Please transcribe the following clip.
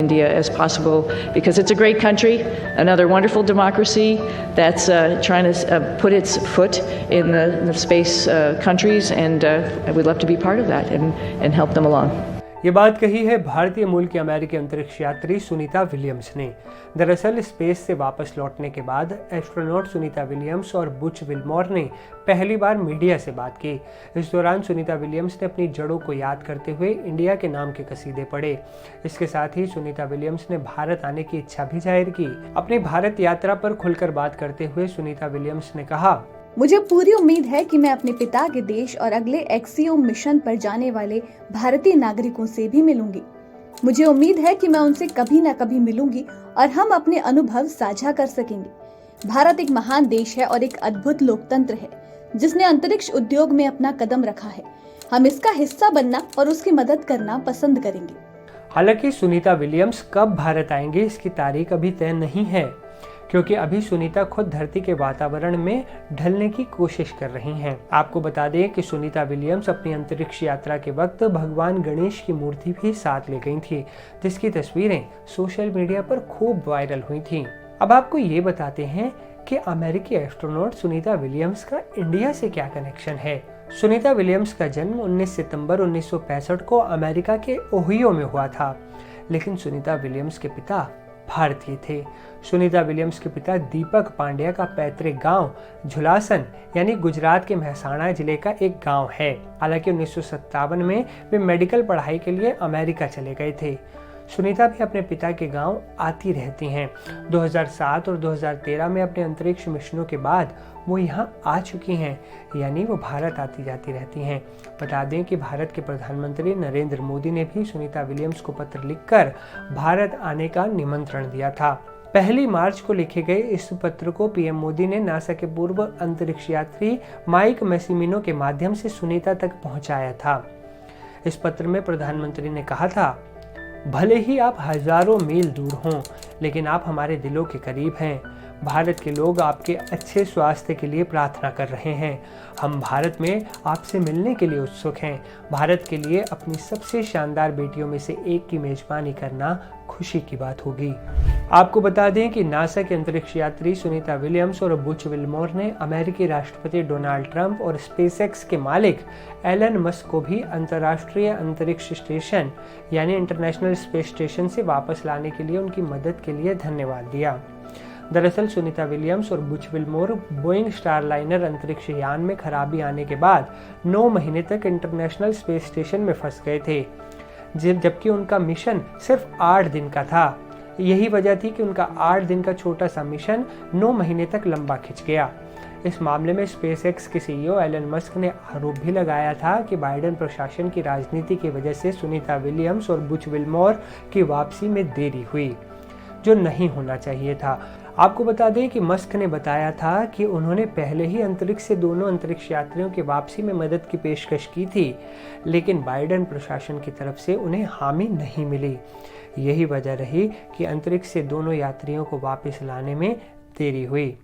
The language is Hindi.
India as possible because it's a great country, another wonderful democracy that's trying to put its foot in the space countries, and we'd love to be part of that and help them along. ये बात कही है भारतीय मूल की अमेरिकी अंतरिक्ष यात्री सुनीता विलियम्स ने। दरअसल स्पेस से वापस लौटने के बाद एस्ट्रोनॉट सुनीता विलियम्स और बुच विल्मोर ने पहली बार मीडिया से बात की। इस दौरान सुनीता विलियम्स ने अपनी जड़ों को याद करते हुए इंडिया के नाम के कसीदे पढ़े। इसके साथ ही सुनीता विलियम्स ने भारत आने की इच्छा भी जाहिर की। अपनी भारत यात्रा पर खुलकर बात करते हुए सुनीता विलियम्स ने कहा, मुझे पूरी उम्मीद है कि मैं अपने पिता के देश और अगले एक्सियोम मिशन पर जाने वाले भारतीय नागरिकों से भी मिलूंगी। मुझे उम्मीद है कि मैं उनसे कभी न कभी मिलूंगी और हम अपने अनुभव साझा कर सकेंगे। भारत एक महान देश है और एक अद्भुत लोकतंत्र है जिसने अंतरिक्ष उद्योग में अपना कदम रखा है। हम इसका हिस्सा बनना और उसकी मदद करना पसंद करेंगे। हालांकि सुनीता विलियम्स कब भारत आएंगे इसकी तारीख अभी तय नहीं है, क्योंकि अभी सुनीता खुद धरती के वातावरण में ढलने की कोशिश कर रही हैं। आपको बता दें कि सुनीता विलियम्स अपनी अंतरिक्ष यात्रा के वक्त भगवान गणेश की मूर्ति भी साथ ले गई थी, जिसकी तस्वीरें सोशल मीडिया पर खूब वायरल हुई थी। अब आपको ये बताते हैं कि अमेरिकी एस्ट्रोनॉट सुनीता विलियम्स का इंडिया से क्या कनेक्शन है। सुनीता विलियम्स का जन्म 19 सितंबर 1965 को अमेरिका के ओहियो में हुआ था, लेकिन सुनीता विलियम्स के पिता भारतीय थे। सुनीता विलियम्स के पिता दीपक पांड्या का पैतृक गांव झुलासन यानी गुजरात के महसाणा जिले का एक गांव है। हालांकि 1957 में वे मेडिकल पढ़ाई के लिए अमेरिका चले गए थे। सुनीता भी अपने पिता के गांव आती रहती हैं। 2007 और 2013 में अपने अंतरिक्ष मिशनों के बाद वो यहाँ आ चुकी हैं, यानी वो भारत आती जाती रहती हैं। बता दें कि भारत के प्रधानमंत्री नरेंद्र मोदी ने भी सुनीता विलियम्स को पत्र लिखकर भारत आने का निमंत्रण दिया था। 1 मार्च को लिखे गए इस पत्र को पीएम मोदी ने नासा के पूर्व अंतरिक्ष यात्री माइक मैसिमिनो के माध्यम से सुनीता तक पहुंचाया था। इस पत्र में प्रधानमंत्री ने कहा था, भले ही आप हजारों मील दूर हों, लेकिन आप हमारे दिलों के करीब हैं। भारत के लोग आपके अच्छे स्वास्थ्य के लिए प्रार्थना कर रहे हैं। हम भारत में आपसे मिलने के लिए उत्सुक हैं। भारत के लिए अपनी सबसे शानदार बेटियों में से एक की मेजबानी करना खुशी की बात होगी। आपको बता दें कि नासा के अंतरिक्ष यात्री सुनीता विलियम्स और बुच विल्मोर ने अमेरिकी राष्ट्रपति डोनाल्ड ट्रंप और स्पेसएक्स के मालिक एलन मस्क को भी अंतर्राष्ट्रीय अंतरिक्ष स्टेशन यानी इंटरनेशनल स्पेस स्टेशन से वापस लाने के लिए उनकी मदद के लिए धन्यवाद दिया। दरअसल सुनीता विलियम्स और बुच विल्मोर बोइंग स्टारलाइनर अंतरिक्ष यान में खराबी आने के बाद 9 महीने तक इंटरनेशनल स्पेस स्टेशन में फंस गए थे, जबकि उनका मिशन सिर्फ 8 दिन का था। यही वजह थी कि उनका 8 दिन का छोटा सा मिशन 9 महीने तक लंबा खिंच गया। इस मामले में स्पेसएक्स के सीईओ एलन मस्क ने आरोप भी लगाया था कि बाइडेन प्रशासन की राजनीति की वजह से सुनीता विलियम्स और बुच विल्मोर की वापसी में देरी हुई, जो नहीं होना चाहिए था। आपको बता दें कि मस्क ने बताया था कि उन्होंने पहले ही अंतरिक्ष से दोनों अंतरिक्ष यात्रियों की वापसी में मदद की पेशकश की थी, लेकिन बाइडेन प्रशासन की तरफ से उन्हें हामी नहीं मिली। यही वजह रही कि अंतरिक्ष से दोनों यात्रियों को वापस लाने में देरी हुई।